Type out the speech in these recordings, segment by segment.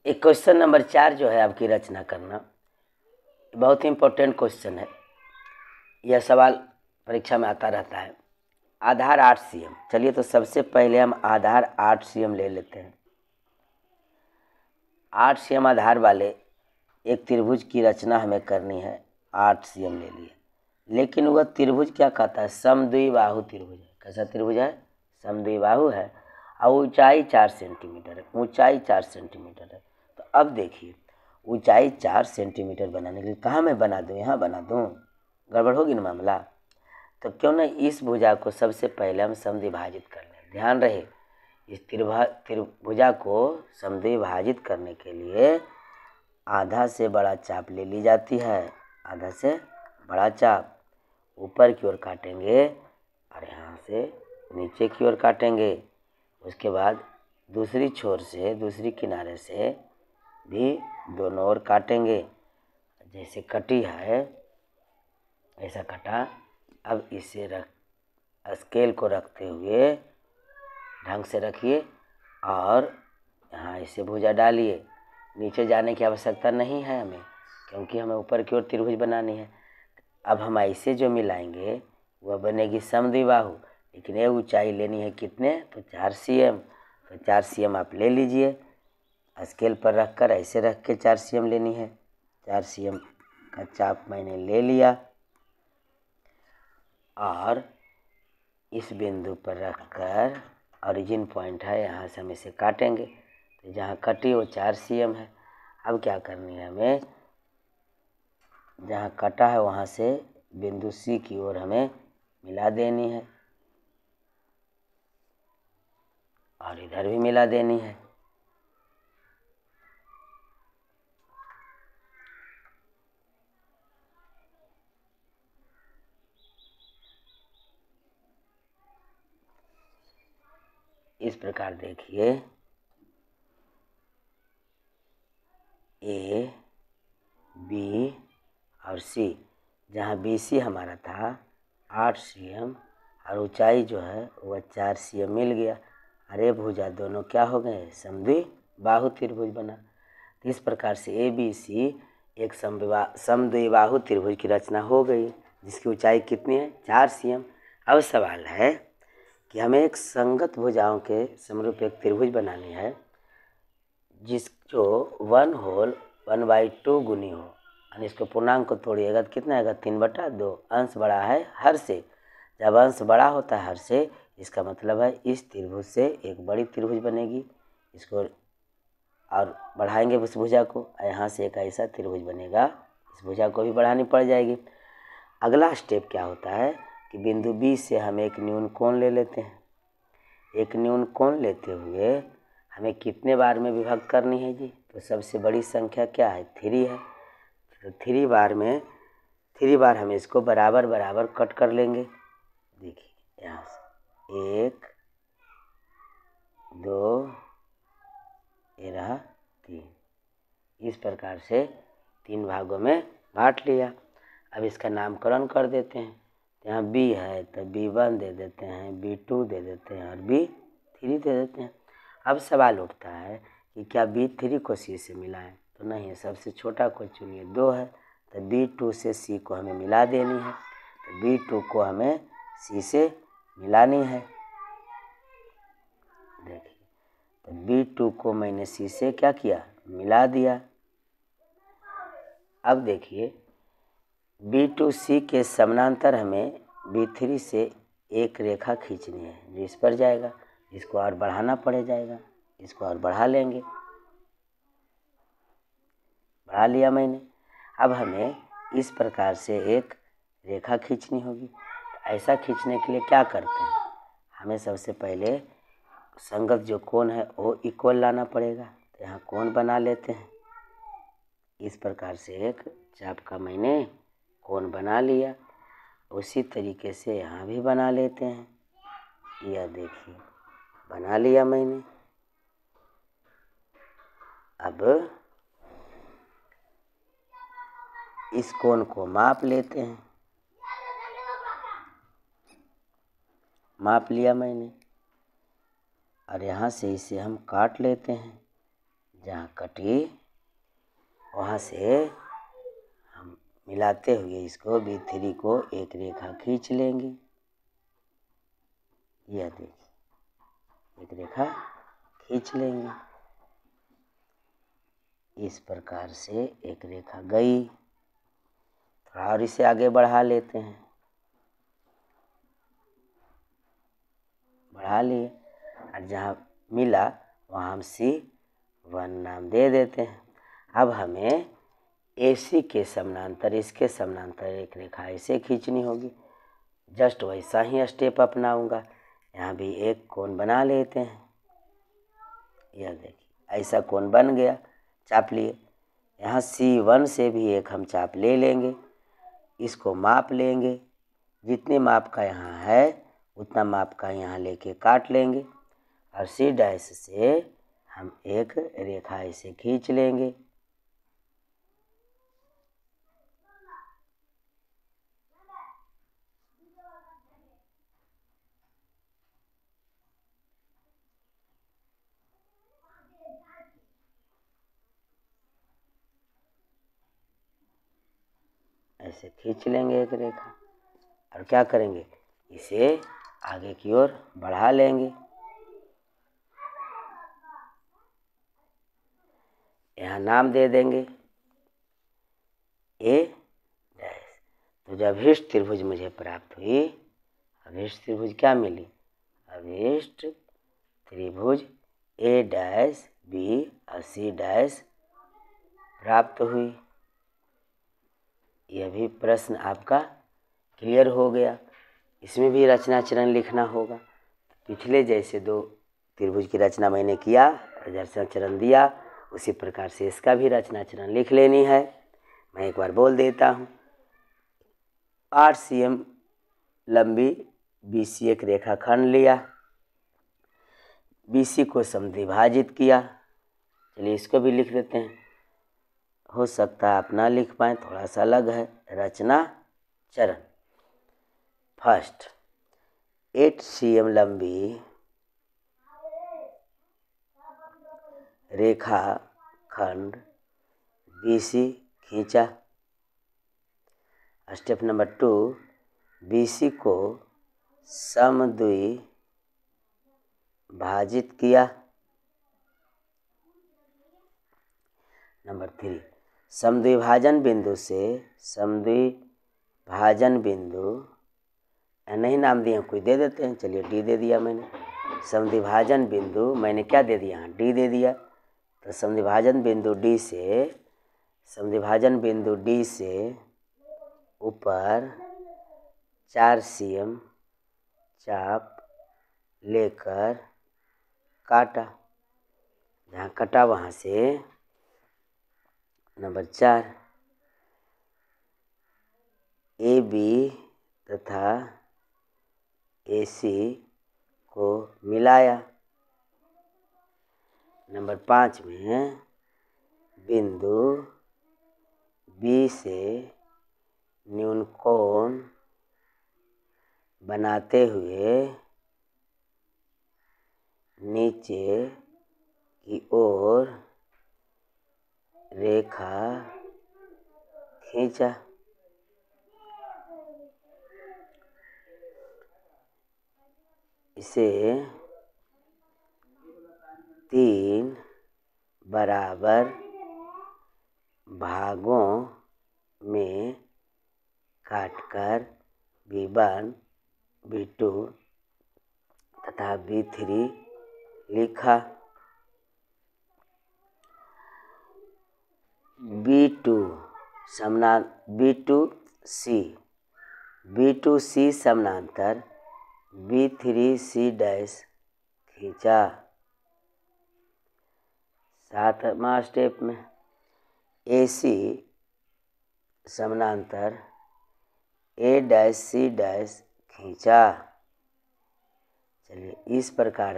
एक question number 4 जो है आपकी रचना करना, बहुत ही इम्पोर्टेंट क्वेश्चन है। यह सवाल परीक्षा में आता रहता है। आधार 8 cm। चलिए तो सबसे पहले हम आधार 8 cm ले लेते हैं। 8 cm आधार वाले एक त्रिभुज की रचना हमें करनी है। 8 cm ले लिए, लेकिन वह त्रिभुज क्या कहता है? समद्विबाहु त्रिभुज है। कैसा त्रिभुज है? समद्विबाहु है और ऊंचाई 4 सेंटीमीटर है। ऊंचाई 4 सेंटीमीटर है। तो अब देखिए, ऊंचाई 4 सेंटीमीटर बनाने के लिए कहाँ मैं बना दूँ? यहाँ बना दूँ? गड़बड़ होगी ना मामला। तो क्यों ना इस भुजा को सबसे पहले हम समद्विभाजित कर लें। ध्यान रहे, इस त्रिभुजा को समद्विभाजित करने के लिए आधा से बड़ा चाप ले ली जाती है। आधा से बड़ा चाप ऊपर की ओर काटेंगे और यहाँ से नीचे की ओर काटेंगे। उसके बाद दूसरी छोर से, दूसरी किनारे से भी दोनों ओर काटेंगे। जैसे कटी है ऐसा कटा। अब इसे स्केल को रखते हुए ढंग से रखिए और यहाँ इसे भुजा डालिए। नीचे जाने की आवश्यकता नहीं है हमें, क्योंकि हमें ऊपर की ओर त्रिभुज बनानी है। अब हम ऐसे जो मिलाएंगे वह बनेगी समद्विबाहु, लेकिन ये ऊंचाई लेनी है कितने? तो 4 cm। तो 4 cm आप ले लीजिए। स्केल पर रखकर ऐसे रख के 4 cm लेनी है। 4 cm का चाप मैंने ले लिया और इस बिंदु पर रखकर ओरिजिन पॉइंट है, यहाँ से हम इसे काटेंगे। तो जहाँ कटी वो 4 cm है। अब क्या करनी है हमें? जहाँ कटा है वहाँ से बिंदु C की ओर हमें मिला देनी है और इधर भी मिला देनी है। इस प्रकार देखिए, A, B और C। जहाँ BC हमारा था 8 cm और ऊंचाई जो है वह 4 cm मिल गया। अरे भुजा दोनों क्या हो गए? समद्विबाहु त्रिभुज बना। तो इस प्रकार से ABC एक समद्विबाहु त्रिभुज की रचना हो गई, जिसकी ऊंचाई कितनी है? 4 cm। अब सवाल है कि हमें एक संगत भुजाओं के समरूप एक त्रिभुज बनानी है, जो 1 होल 1/2 गुनी हो। और इसको पूर्णांक को तोड़िएगा तो कितना आएगा? 3/2। अंश बड़ा है हर से। जब अंश बड़ा होता है हर से, इसका मतलब है इस त्रिभुज से एक बड़ी त्रिभुज बनेगी। इसको और बढ़ाएंगे उस भुजा को, यहाँ से एक ऐसा त्रिभुज बनेगा। इस भुजा को भी बढ़ानी पड़ जाएगी। अगला स्टेप क्या होता है कि बिंदु B से हम एक न्यून कोण ले लेते हैं। एक न्यून कोण लेते हुए हमें कितने बार में विभक्त करनी है जी? तो सबसे बड़ी संख्या क्या है? 3 है। तो 3 बार हम इसको बराबर बराबर कट कर लेंगे। देखिए यहाँ से 1 2 ये रहा 3। इस प्रकार से 3 भागों में बांट लिया। अब इसका नामकरण कर देते हैं। यहाँ B है तो B1 दे देते हैं, B2 दे देते हैं और B3 दे देते हैं। अब सवाल उठता है कि क्या B3 को C से मिलाएं? तो नहीं, सबसे छोटा को चुनिए। 2 है तो B2 से C को हमें मिला देनी है। तो B2 को हमें C से मिलानी है। देखिए, तो B2 को मैंने C से क्या किया? मिला दिया। अब देखिए, B2C के समानांतर हमें B3 से एक रेखा खींचनी है जो इस पर जाएगा। इसको और बढ़ाना पड़ जाएगा। इसको और बढ़ा लेंगे। बढ़ा लिया मैंने। अब हमें इस प्रकार से एक रेखा खींचनी होगी। तो ऐसा खींचने के लिए क्या करते हैं? हमें सबसे पहले संगत जो कोण है वो इक्वल लाना पड़ेगा। तो यहाँ कोण बना लेते हैं। इस प्रकार से एक चाप का मैंने कोण बना लिया। उसी तरीके से यहाँ भी बना लेते हैं। यह देखिए बना लिया मैंने। अब इस कोण को माप लेते हैं। माप लिया मैंने और यहाँ से इसे हम काट लेते हैं। जहाँ कटी वहाँ से हम मिलाते हुए इसको B3 को एक रेखा खींच लेंगे। यह देखिए एक रेखा खींच लेंगे। इस प्रकार से एक रेखा गई। थोड़ा और इसे आगे बढ़ा लेते हैं, बढ़ा लिए और जहाँ मिला वहाँ हम C1 नाम दे देते हैं। अब हमें AC के समानांतर, इसके समानांतर एक रेखा ऐसे खींचनी होगी। जस्ट वैसा ही स्टेप अपनाऊंगा। यहाँ भी एक कोण बना लेते हैं। यह देखिए ऐसा कोण बन गया, चाप लिए। यहाँ C1 से भी एक हम चाप ले लेंगे। इसको माप लेंगे, जितने माप का यहाँ है उतना माप का यहाँ लेके काट लेंगे और C' से हम एक रेखा ऐसे खींच लेंगे। ऐसे खींच लेंगे एक रेखा और क्या करेंगे, इसे आगे की ओर बढ़ा लेंगे। यहाँ नाम दे देंगे A'। तो जब अभीष्ट त्रिभुज मुझे प्राप्त हुई, अभीष्ट त्रिभुज क्या मिली, अभीष्ट त्रिभुज A', B और C' प्राप्त हुई। यह भी प्रश्न आपका क्लियर हो गया। इसमें भी रचना चरण लिखना होगा। पिछले जैसे दो त्रिभुज की रचना मैंने किया, रचना चरण दिया, उसी प्रकार से इसका भी रचना चरण लिख लेनी है। मैं एक बार बोल देता हूँ। 8 cm लंबी BC एक रेखाखंड लिया, BC को समद्विभाजित किया। चलिए इसको भी लिख देते हैं। हो सकता है आप ना लिख पाएँ, थोड़ा सा अलग है। रचना चरण। फर्स्ट 8 cm लंबी रेखा खंड BC खींचा। स्टेप नंबर 2, BC को समद्विभाजित किया। नंबर 3, समद्विभाजन बिंदु से समद्विभाजन बिंदु, नहीं नाम दिए कोई दे देते हैं। चलिए D दे दिया मैंने। समद्विभाजन बिंदु मैंने क्या दे दिया, D दे दिया। तो समद्विभाजन बिंदु D से ऊपर 4 cm चाप लेकर काटा। जहाँ कटा वहाँ से नंबर 4 AB तथा AC को मिलाया। नंबर 5 में बिंदु B से न्यून कोण बनाते हुए नीचे की ओर रेखा खींचा। इसे 3 बराबर भागों में काटकर B1, B2 तथा B3 लिखा। B2C समानांतर B3C' खींचा। 7वां स्टेप में AC समानांतर A', C' खींचा। चलिए इस प्रकार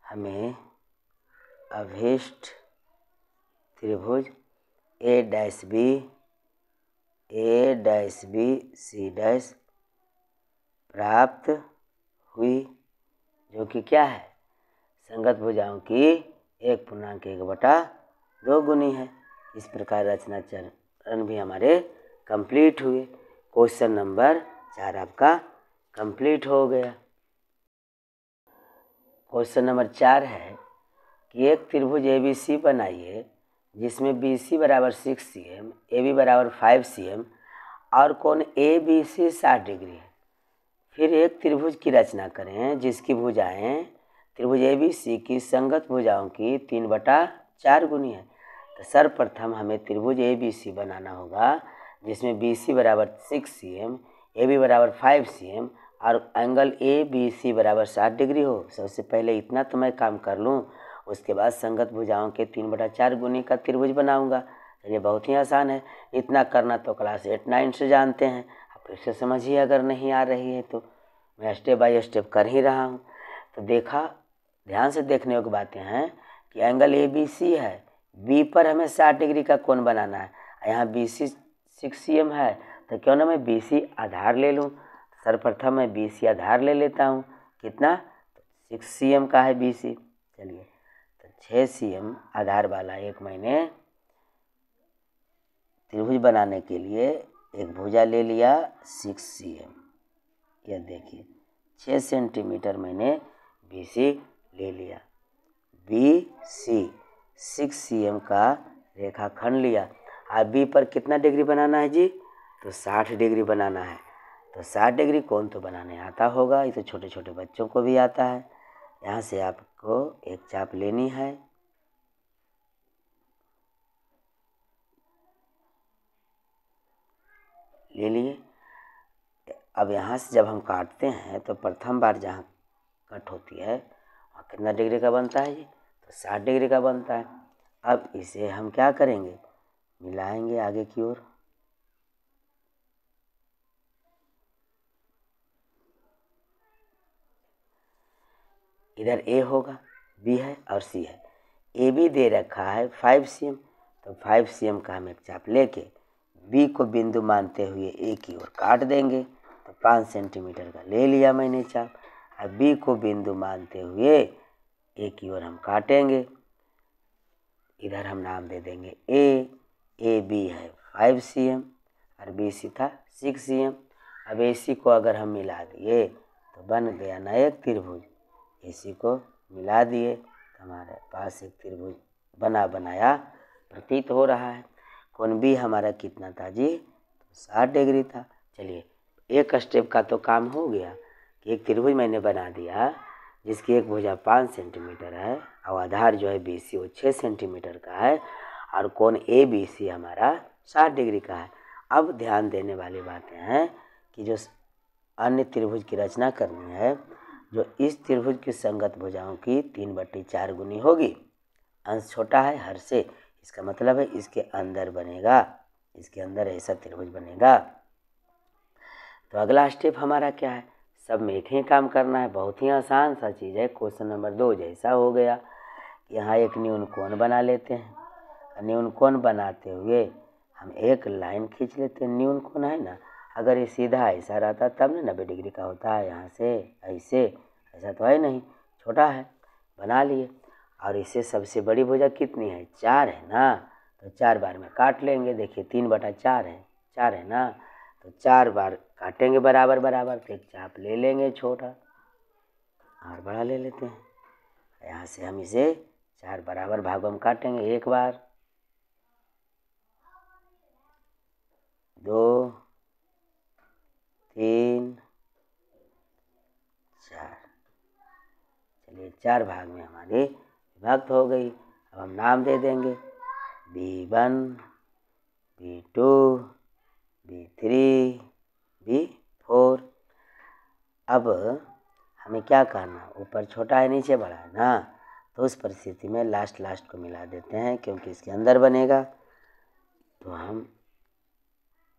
हमें अभीष्ट त्रिभुज A', B, C' प्राप्त हुई, जो कि क्या है, संगत भुजाओं की 1/1/2 गुनी है। इस प्रकार रचना चरण भी हमारे कंप्लीट हुए। क्वेश्चन नंबर 4 आपका कंप्लीट हो गया। क्वेश्चन नंबर 4 है कि एक त्रिभुज ABC बनाइए जिसमें BC बराबर 6 cm, AB बराबर 5 cm और कोण ABC 60 डिग्री है। फिर एक त्रिभुज की रचना करें जिसकी भुजाएं त्रिभुज ABC की संगत भुजाओं की 3/4 गुनी है। तो सर्वप्रथम हमें त्रिभुज ABC बनाना होगा जिसमें BC बराबर 6 cm, AB बराबर 5 cm और एंगल ABC बराबर 60 डिग्री हो। सबसे पहले इतना तो मैं काम कर लूँ, उसके बाद संगत भुजाओं के 3/4 गुनी का त्रिभुज बनाऊंगा। ये बहुत ही आसान है, इतना करना तो क्लास 8-9 से जानते हैं। फिर से समझिए, अगर नहीं आ रही है तो मैं स्टेप बाय स्टेप कर ही रहा हूँ। तो देखा, ध्यान से देखने योग्य बातें हैं कि एंगल ABC है, B पर हमें 60 डिग्री का कोण बनाना है। यहाँ BC 6 cm है, तो क्यों ना मैं BC आधार ले लूँ। सर्वप्रथम मैं BC आधार ले लेता हूँ। कितना, 6 cm का है BC। चलिए, तो 6 cm आधार वाला एक मैंने त्रिभुज बनाने के लिए एक भुजा ले लिया 6 cm। यह देखिए 6 सेंटीमीटर मैंने BC ले लिया। BC 6 cm का रेखाखंड लिया। अब B पर कितना डिग्री बनाना है जी, तो 60 डिग्री बनाना है। तो 60 डिग्री कोण तो बनाने आता होगा, ये तो छोटे छोटे बच्चों को भी आता है। यहाँ से आपको एक चाप लेनी है, ले लिए। अब यहाँ से जब हम काटते हैं तो प्रथम बार जहाँ कट होती है वहाँ कितना डिग्री का बनता है जी, तो 60 डिग्री का बनता है। अब इसे हम क्या करेंगे, मिलाएंगे आगे की ओर। इधर A होगा, B है और C है। AB दे रखा है 5 cm, तो 5 cm का हम एक चाप लेके B को बिंदु मानते हुए A की ओर काट देंगे। तो 5 सेंटीमीटर का ले लिया मैंने चाप। अब B को बिंदु मानते हुए A की ओर हम काटेंगे। इधर हम नाम दे देंगे A। AB है 5 cm और BC था 6 cm। अब AC को अगर हम मिला दिए तो बन गया ना एक त्रिभुज। AC को मिला दिए तो हमारे पास एक त्रिभुज बना बनाया प्रतीत हो रहा है। कोण B हमारा कितना था जी, तो 60 डिग्री था। चलिए, एक स्टेप का तो काम हो गया कि एक त्रिभुज मैंने बना दिया जिसकी एक भुजा 5 सेंटीमीटर है और आधार जो है BC वो 6 सेंटीमीटर का है और कोण ABC हमारा 60 डिग्री का है। अब ध्यान देने वाली बातें हैं कि जो अन्य त्रिभुज की रचना करनी है, जो इस त्रिभुज की संगत भुजाओं की 3/4 गुनी होगी। अंश छोटा है हर से, इसका मतलब है इसके अंदर बनेगा, इसके अंदर ऐसा त्रिभुज बनेगा। तो अगला स्टेप हमारा क्या है, सब में एक ही काम करना है, बहुत ही आसान सा चीज़ है। क्वेश्चन नंबर 2 जैसा हो गया कि यहाँ एक न्यून कोण बना लेते हैं। न्यून कोण बनाते हुए हम एक लाइन खींच लेते हैं। न्यून कोण है ना, अगर ये सीधा ऐसा रहता तब ना 90 डिग्री का होता है। यहाँ से ऐसे, ऐसा तो है नहीं, छोटा है, बना लिए। और इससे सबसे बड़ी भुजा कितनी है, 4 है ना, तो 4 बार में काट लेंगे। देखिए 3/4 है, 4 है ना, तो 4 बार काटेंगे बराबर बराबर। तो एक चाप ले लेंगे छोटा और बड़ा ले लेते हैं। यहाँ से हम इसे 4 बराबर भागों में काटेंगे। 1 बार, 2, 3, 4। चलिए 4 भाग में हमारी विभक्त हो गई। अब हम नाम दे देंगे B1, B2, B3, B4। अब हमें क्या करना, ऊपर छोटा है नीचे बड़ा है ना, तो उस परिस्थिति में लास्ट को मिला देते हैं क्योंकि इसके अंदर बनेगा। तो हम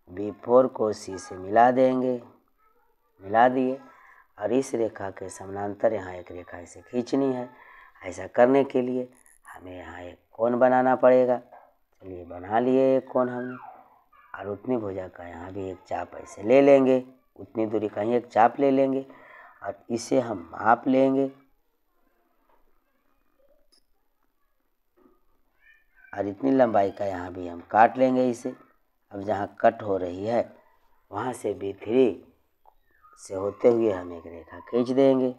B4 को C से मिला देंगे, मिला दिए। और इस रेखा के समानांतर यहाँ एक रेखा इसे खींचनी है। ऐसा करने के लिए हमें यहाँ एक कोण बनाना पड़ेगा। चलिए बना लिए एक कोण हमने, और उतनी भुजा का यहाँ भी एक चाप ऐसे ले लेंगे, उतनी दूरी का ही एक चाप ले लेंगे और इसे हम माप लेंगे। और इतनी लंबाई का यहाँ भी हम काट लेंगे इसे। अब जहाँ कट हो रही है वहाँ से B3 से होते हुए हम एक रेखा खींच देंगे।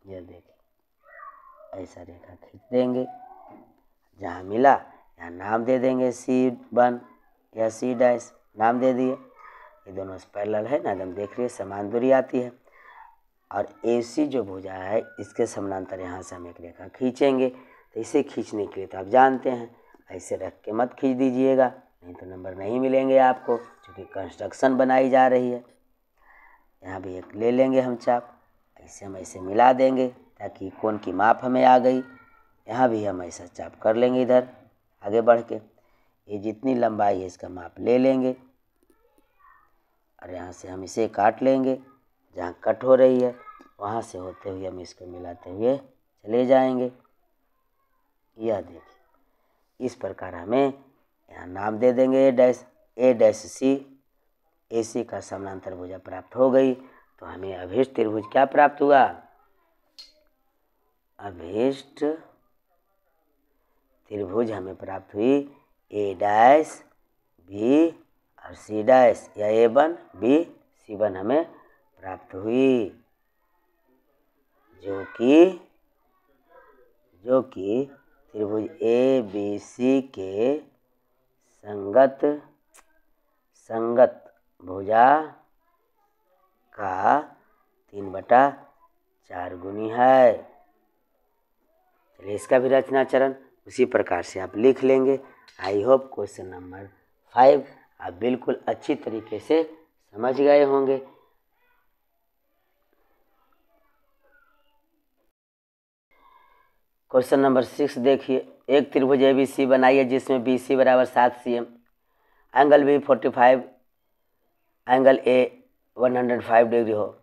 यह देखिए ऐसा रेखा खींच देंगे। जहाँ मिला यहाँ नाम दे देंगे C1 या C' नाम दे दिए। ये दोनों पैरेलल है ना, एकदम देख रही है समान दूरी आती है। और AC जो भुजा है इसके समानांतर यहाँ से हम एक रेखा खींचेंगे। तो इसे खींचने के लिए तो आप जानते हैं ऐसे रख के मत खींच दीजिएगा, नहीं तो नंबर नहीं मिलेंगे आपको, क्योंकि कंस्ट्रक्शन बनाई जा रही है। यहाँ भी एक ले लेंगे हम चाप, ऐसे हम ऐसे मिला देंगे ताकि कोण की माप हमें आ गई। यहाँ भी हम ऐसा चाप कर लेंगे इधर आगे बढ़ के। ये जितनी लंबाई है इसका माप ले लेंगे और यहाँ से हम इसे काट लेंगे। जहाँ कट हो रही है वहाँ से होते हुए हम इसको मिलाते हुए चले जाएंगे। यह देखिए इस प्रकार हमें यहाँ नाम दे देंगे A' AC का समानांतर भुजा प्राप्त हो गई। तो हमें अभीष्ट त्रिभुज क्या प्राप्त हुआ? अभीष्ट त्रिभुज हमें प्राप्त हुई A' B और C' या A1 B C1 हमें प्राप्त हुई, जो कि त्रिभुज ABC के संगत भुजा का 3/4 गुनी है। चलिए इसका भी रचना चरण उसी प्रकार से आप लिख लेंगे। आई होप क्वेश्चन नंबर 5 आप बिल्कुल अच्छी तरीके से समझ गए होंगे। क्वेश्चन नंबर 6 देखिए, एक त्रिभुज ABC बनाइए जिसमें BC बराबर 7 cm, angle B 45, angle A 105 degree हो।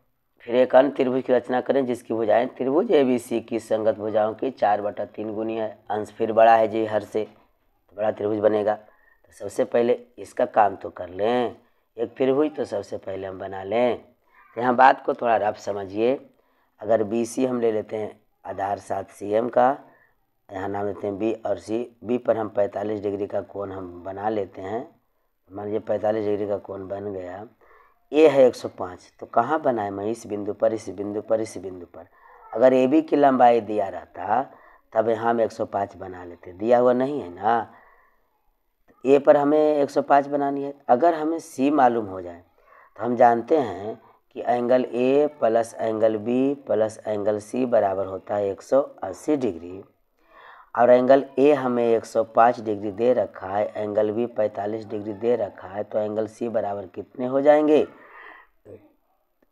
फिर एक अन्य त्रिभुज की रचना करें जिसकी भुजाएं त्रिभुज ABC की संगत भुजाओं की 4/3 गुनी है। अंश फिर बड़ा है जी हर से, तो बड़ा त्रिभुज बनेगा। तो सबसे पहले इसका काम तो कर लें, एक त्रिभुज तो सबसे पहले हम बना लें। तो यहाँ बात को थोड़ा रफ समझिए। अगर BC हम ले लेते हैं आधार 7 cm का, यहाँ नाम लेते हैं B और C। B पर हम 45 डिग्री का कोण हम बना लेते हैं। मान लीजिए 45 डिग्री का कोण बन गया। A है 105, तो कहाँ बनाए मैं? इस बिंदु पर, इस बिंदु पर, इस बिंदु पर। अगर AB की लंबाई दिया रहता तब यहाँ हम 105 बना लेते, दिया हुआ नहीं है ना। A पर हमें 105 बनानी है। अगर हमें C मालूम हो जाए तो हम जानते हैं कि angle A plus angle B plus angle C बराबर होता है 180 डिग्री। और एंगल A हमें 105 डिग्री दे रखा है, एंगल B 45 डिग्री दे रखा है, तो एंगल C बराबर कितने हो जाएंगे?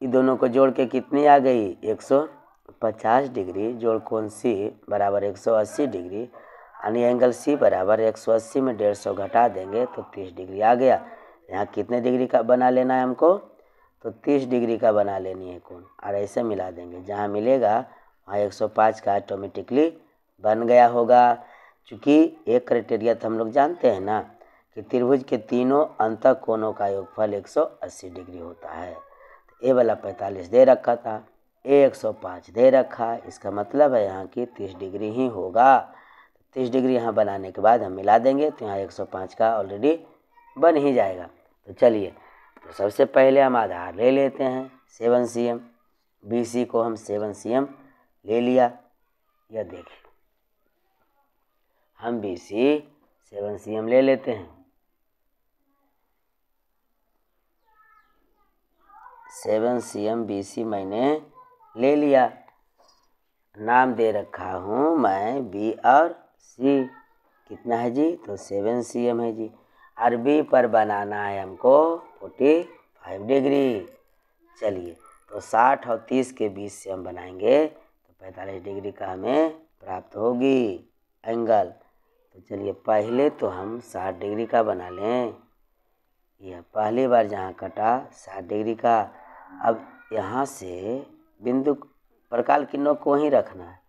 ये दोनों को जोड़ के कितनी आ गई? 150 डिग्री। जोड़ कोण C बराबर 180 डिग्री, यानी एंगल C बराबर 180 में 150 घटा देंगे तो 30 डिग्री आ गया। यहाँ कितने डिग्री का बना लेना है हमको? तो 30 डिग्री का बना लेनी है कोण, और ऐसे मिला देंगे। जहाँ मिलेगा वहाँ 105 का ऑटोमेटिकली बन गया होगा। चूँकि एक क्राइटेरिया तो हम लोग जानते हैं ना कि त्रिभुज के तीनों अंतः कोणों का योगफल 180 डिग्री होता है। तो ए वाला 45 दे रखा था, A 105 दे रखा है, इसका मतलब है यहाँ की 30 डिग्री ही होगा। 30 डिग्री यहाँ बनाने के बाद हम मिला देंगे तो यहाँ 105 का ऑलरेडी बन ही जाएगा। तो चलिए, तो सबसे पहले हम आधार ले लेते हैं 7 cm। BC को हम 7 cm ले लिया। यह देखिए हम BC 7 cm ले लेते हैं। 7 cm BC मैंने ले लिया। नाम दे रखा हूँ मैं B और C। कितना है जी? तो 7 cm है जी। और B पर बनाना है हमको 45 डिग्री। चलिए, तो 60 और 30 के बीच से हम बनाएंगे तो 45 डिग्री का हमें प्राप्त होगी एंगल। तो चलिए पहले तो हम 60 डिग्री का बना लें। यह पहली बार जहाँ कटा 60 डिग्री का। अब यहाँ से बिंदु प्रकाल की नोक को ही रखना है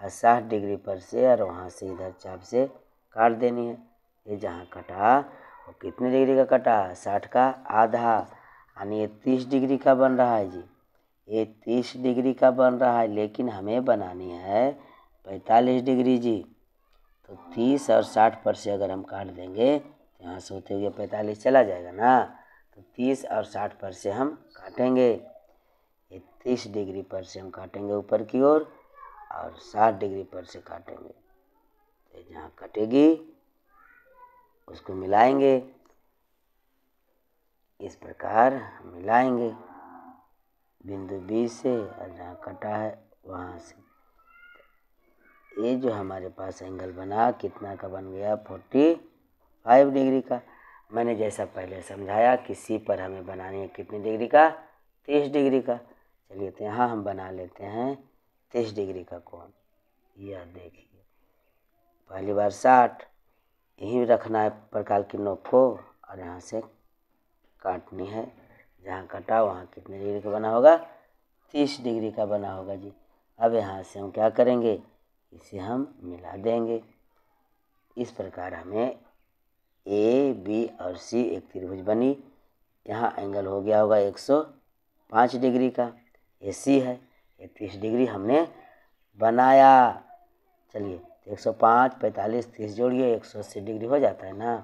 और 60 डिग्री पर से और वहाँ से इधर चाप से काट देनी है। ये जहाँ कटा वो कितने डिग्री का कटा? 60 का आधा, यानी ये 30 डिग्री का बन रहा है जी। ये 30 डिग्री का बन रहा है, लेकिन हमें बनानी है 45 डिग्री जी। तो 30 और 60 पर से अगर हम काट देंगे तो यहाँ से होते हुए 45 चला जाएगा ना। तो 30 और 60 पर से हम काटेंगे, 30 डिग्री पर से हम काटेंगे ऊपर की ओर और 60 डिग्री पर से काटेंगे। तो जहाँ कटेगी उसको मिलाएंगे, इस प्रकार मिलाएंगे बिंदु बी से और जहाँ कटा है वहाँ से। ये जो हमारे पास एंगल बना कितना का बन गया, 45 डिग्री का। मैंने जैसा पहले समझाया कि सी पर हमें बनानी है कितनी डिग्री का, 30 डिग्री का। चलिए तो यहाँ हम बना लेते हैं 30 डिग्री का कोण। यह देखिए पहली बार 60 यहीं रखना है प्रकार की नोक को और यहाँ से काटनी है, जहाँ कटा वहाँ कितने डिग्री का बना होगा, 30 डिग्री का बना होगा जी। अब यहाँ से हम क्या करेंगे, इसे हम मिला देंगे। इस प्रकार हमें ए बी और सी एक त्रिभुज बनी। यहाँ एंगल हो गया होगा 105 डिग्री का, ये सी है, ये 30 डिग्री हमने बनाया। चलिए 105, 45, 30 जोड़िए 180 डिग्री हो जाता है ना।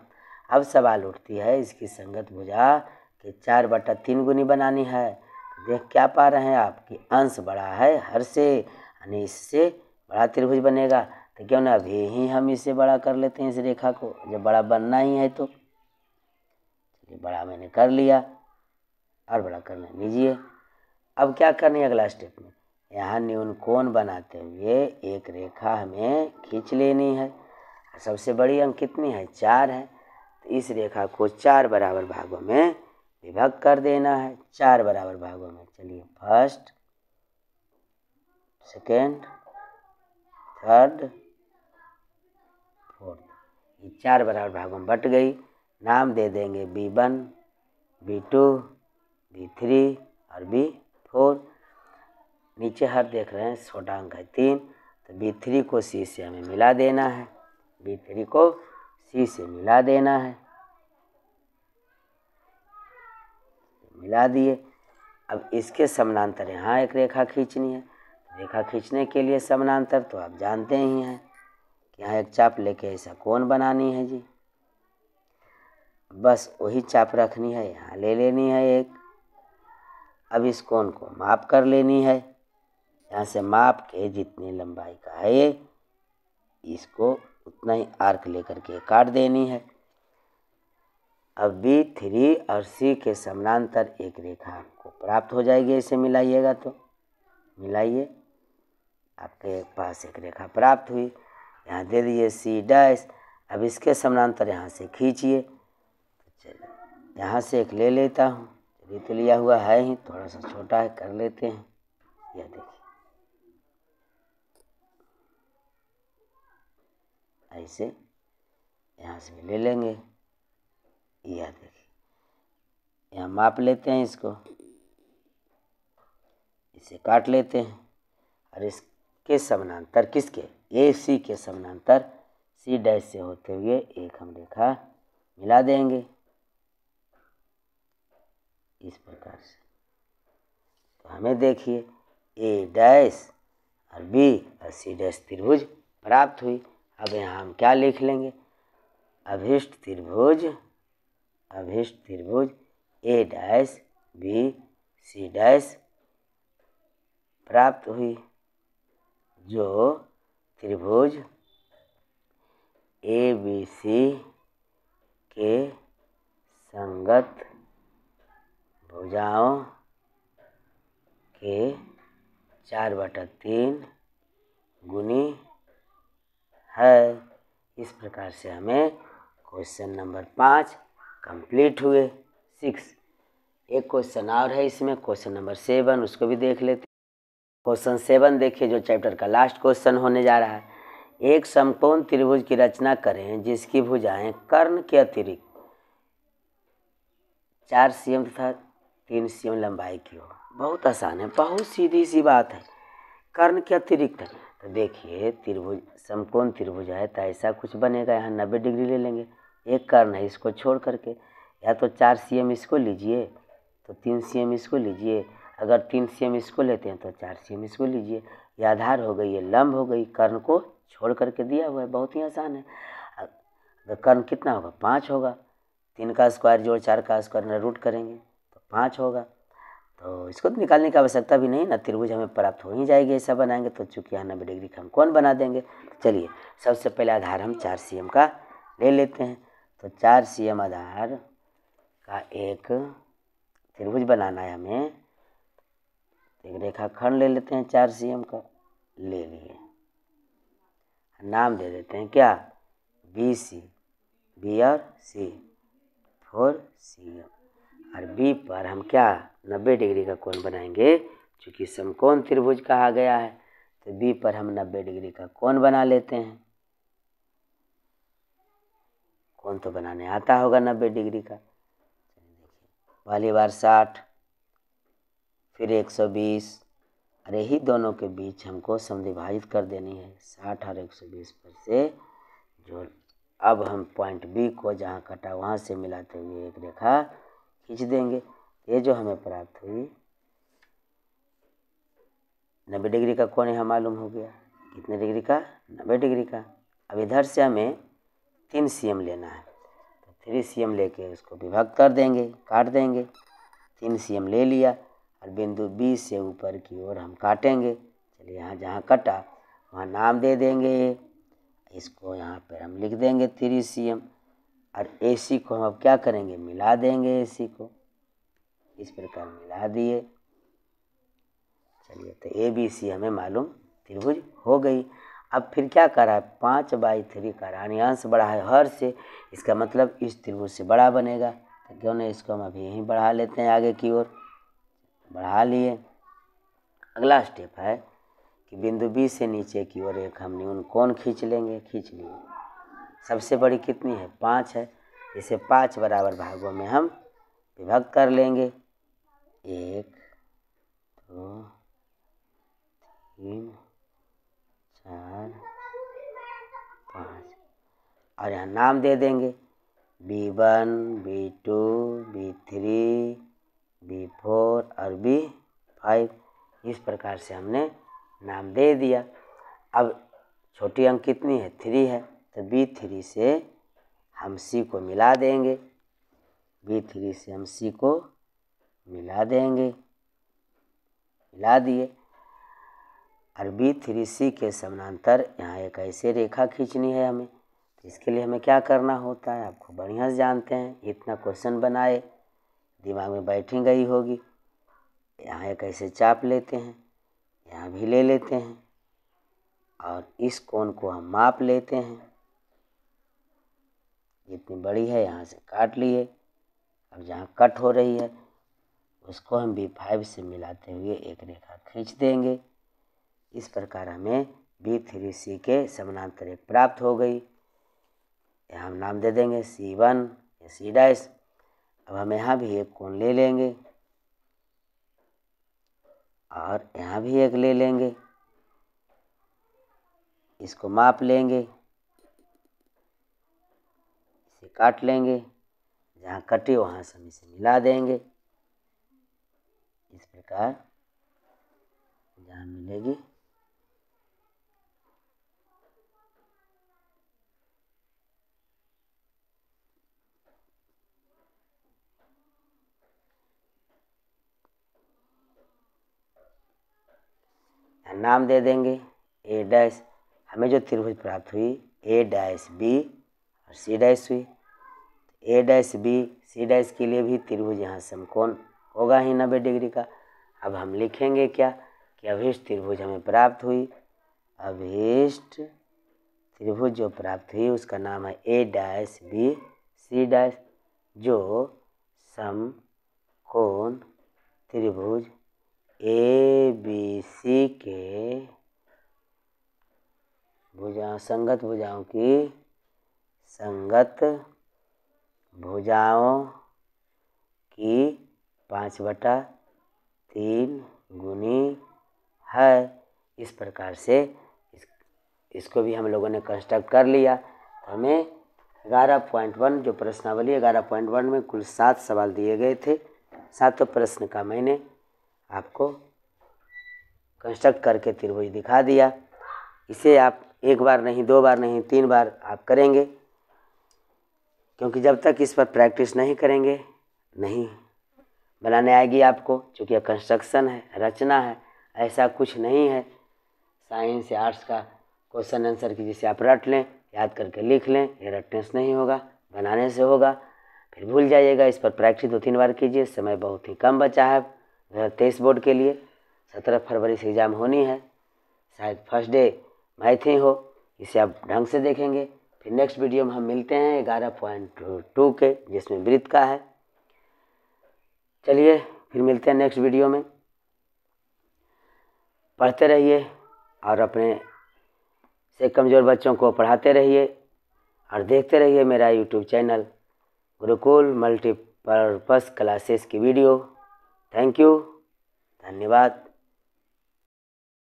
अब सवाल उठती है इसकी संगत भुजा के 4/3 गुनी बनानी है। तो देख क्या पा रहे हैं आप कि अंश बड़ा है हर से, यानी इससे बड़ा त्रिभुज बनेगा। तो क्यों ना अभी ही हम इसे बड़ा कर लेते हैं इस रेखा को, जब बड़ा बनना ही है तो। चलिए बड़ा मैंने कर लिया और बड़ा करने लीजिए। अब क्या करनी है अगला स्टेप में, यहाँ न्यून कोण बनाते हुए एक रेखा हमें खींच लेनी है। सबसे बड़ी अंक कितनी है, 4 है। तो इस रेखा को 4 बराबर भागों में विभक्त कर देना है, 4 बराबर भागों में। चलिए फर्स्ट, सेकेंड, थर्ड, फोर्थ, ये 4 बराबर भागों में बट गई। नाम दे देंगे B1, B2, B3 और B4। नीचे हर देख रहे हैं छोटा अंक है 3, तो B3 को C से हमें मिला देना है, B3 को C से मिला देना है, मिला दिए। अब इसके समानांतर यहाँ एक रेखा खींचनी है। रेखा खींचने के लिए समानांतर तो आप जानते ही हैं कि यहाँ एक चाप लेके ऐसा कोण बनानी है जी। बस वही चाप रखनी है, यहाँ ले लेनी है एक। अब इस कोण को माप कर लेनी है, यहाँ से माप के जितनी लंबाई का है ये, इसको उतना ही आर्क लेकर के काट देनी है। अब B3 और C के समानांतर एक रेखा आपको प्राप्त हो जाएगी। इसे मिलाइएगा तो मिलाइए, आपके पास एक रेखा प्राप्त हुई। यहाँ दे दीजिए C'। अब इसके समानांतर यहाँ से खींचिए। तो चलिए यहाँ से एक ले लेता हूँ, चलिए तो लिया हुआ है ही, थोड़ा सा छोटा है, कर लेते हैं। यह देखिए ऐसे यहाँ से भी ले लेंगे। यह देखिए यहाँ माप लेते हैं इसको, इसे काट लेते हैं और इसके समानांतर किसके, AC के समानांतर C' से होते हुए एक हम रेखा मिला देंगे इस प्रकार से। तो हमें देखिए A' और B और C' त्रिभुज प्राप्त हुई। अब यहाँ हम क्या लिख लेंगे, अभिष्ट त्रिभुज A' B C' प्राप्त हुई, जो त्रिभुज ABC के संगत भुजाओं के 4/3 गुनी है। इस प्रकार से हमें क्वेश्चन नंबर 5 कंप्लीट हुए। 6 एक क्वेश्चन और है इसमें, क्वेश्चन नंबर 7, उसको भी देख लेते। क्वेश्चन 7 देखिए, जो चैप्टर का लास्ट क्वेश्चन होने जा रहा है। एक समकोण त्रिभुज की रचना करें जिसकी भुजाएं कर्ण के अतिरिक्त 4 cm तथा 3 cm लंबाई की हो। बहुत आसान है, बहुत सीधी सी बात है, कर्ण के अतिरिक्त है। तो देखिए त्रिभुज समकोण त्रिभुज है तो ऐसा कुछ बनेगा। यहाँ 90 डिग्री ले लेंगे, एक कर्ण है इसको छोड़ करके, या तो 4 cm इसको लीजिए तो 3 cm इसको लीजिए, अगर 3 cm इसको लेते हैं तो 4 cm इसको लीजिए। ये आधार हो गई, ये लंब हो गई, कर्ण को छोड़ करके दिया हुआ है, बहुत ही आसान है। अगर कर्ण कितना होगा 5 होगा, 3 का स्क्वायर जोड़ 4 का स्क्वायर रूट करेंगे तो 5 होगा। तो इसको तो निकालने की आवश्यकता भी नहीं ना, त्रिभुज हमें प्राप्त हो ही जाएगी ऐसा बनाएंगे तो। चूँकि यहाँ 90 डिग्री का हम कौन बना देंगे। चलिए सबसे पहले आधार हम 4 cm का ले लेते हैं। तो 4 cm आधार का एक त्रिभुज बनाना है हमें। एक रेखाखंड ले लेते हैं 4 cm का, ले लिए, नाम दे देते हैं क्या, BC, B और C 4 cm। और B पर हम क्या 90 डिग्री का कोण बनाएंगे, चूँकि समकोण त्रिभुज कहा गया है तो B पर हम 90 डिग्री का कोण बना लेते हैं। कोण तो बनाने आता होगा 90 डिग्री का। पहली बार 60, फिर 120, और यही दोनों के बीच हमको समद्विभाजित कर देनी है। 60 और 120 पर से जो अब हम पॉइंट B को जहाँ कटा वहाँ से मिलाते हुए एक रेखा खींच देंगे। ये जो हमें प्राप्त हुई 90 डिग्री का कोण यहाँ मालूम हो गया। कितने डिग्री का, 90 डिग्री का। अब इधर से हमें 3 cm लेना है तो 3 cm लेके उसको विभक्त कर देंगे, काट देंगे। 3 cm ले लिया और बिंदु B से ऊपर की ओर हम काटेंगे। चलिए यहाँ जहाँ कटा वहाँ नाम दे देंगे, इसको यहाँ पर हम लिख देंगे 3 cm। और AC को हम अब क्या करेंगे, मिला देंगे AC को, इस प्रकार मिला दिए। चलिए तो ABC हमें मालूम त्रिभुज हो गई। अब फिर क्या करा है, 5/3 का ऋणांश बढ़ा है हर से, इसका मतलब इस त्रिभुज से बड़ा बनेगा। तो क्यों नहीं, इसको हम अभी यहीं बढ़ा लेते हैं आगे की ओर, बढ़ा लिए। अगला स्टेप है कि बिंदु B से नीचे की ओर एक हम न्यून कोण खींच लेंगे, खींच लिए। सबसे बड़ी कितनी है, 5 है। इसे 5 बराबर भागों में हम विभक्त कर लेंगे। 1 2 3 4 5 और यहाँ नाम दे देंगे B1, B2, B3, B4 और B5। इस प्रकार से हमने नाम दे दिया। अब छोटी अंक कितनी है, 3 है, तो B3 से हम C को मिला देंगे। B3 से हम C को मिला देंगे, मिला दिए। और B3C के समानांतर यहाँ एक ऐसे रेखा खींचनी है हमें। तो इसके लिए हमें क्या करना होता है, आपको बढ़िया से जानते हैं। इतना क्वेश्चन बनाए, दिमाग में बैठी गई होगी। यहाँ एक ऐसे चाप लेते हैं, यहाँ भी ले लेते हैं, और इस कोण को हम माप लेते हैं। जितनी बड़ी है यहाँ से काट लिए। अब जहाँ कट हो रही है उसको हम B5 से मिलाते हुए एक रेखा खींच देंगे। इस प्रकार हमें B3C के समानांतर एक प्राप्त हो गई। यहाँ हम नाम दे देंगे C1 या C'। अब हम यहाँ भी एक कोण ले लेंगे और यहाँ भी एक ले लेंगे, इसको माप लेंगे, इसे काट लेंगे। जहाँ कटे वहाँ से हम इसे मिला देंगे। इस प्रकार जहाँ मिलेगी नाम दे देंगे A'। हमें जो त्रिभुज प्राप्त हुई A'B और C' हुई। A', B, C' के लिए भी त्रिभुज यहाँ समकोण होगा ही 90 डिग्री का। अब हम लिखेंगे क्या कि अभीष्ट त्रिभुज हमें प्राप्त हुई। अभीष्ट त्रिभुज जो प्राप्त हुई उसका नाम है A', B, C', जो समकोण त्रिभुज ABC के संगत भुजाओं की 5/3 गुनी है। इस प्रकार से इसको भी हम लोगों ने कंस्ट्रक्ट कर लिया। तो हमें 11.1 जो प्रश्नावली 11.1 में कुल 7 सवाल दिए गए थे। 7 प्रश्न का मैंने आपको कंस्ट्रक्ट करके त्रिभुज दिखा दिया। इसे आप एक बार नहीं, 2 बार नहीं, 3 बार आप करेंगे, क्योंकि जब तक इस पर प्रैक्टिस नहीं करेंगे नहीं बनाने आएगी आपको। क्योंकि यह कंस्ट्रक्शन है, रचना है, ऐसा कुछ नहीं है साइंस या आर्ट्स का क्वेश्चन आंसर की जिसे आप रट लें, याद करके लिख लें। ये रटने से नहीं होगा, बनाने से होगा, फिर भूल जाइएगा। इस पर प्रैक्टिस 2-3 बार कीजिए। समय बहुत ही कम बचा है 2023 बोर्ड के लिए। 17 फरवरी से एग्ज़ाम होनी है, शायद फर्स्ट डे मैथ ही हो। इसे आप ढंग से देखेंगे। फिर नेक्स्ट वीडियो में हम मिलते हैं 11.2 के, जिसमें वृत्त का है। चलिए फिर मिलते हैं नेक्स्ट वीडियो में। पढ़ते रहिए और अपने से कमज़ोर बच्चों को पढ़ाते रहिए और देखते रहिए मेरा YouTube channel Gurukul multipurpose classes की वीडियो। थैंक यू, धन्यवाद।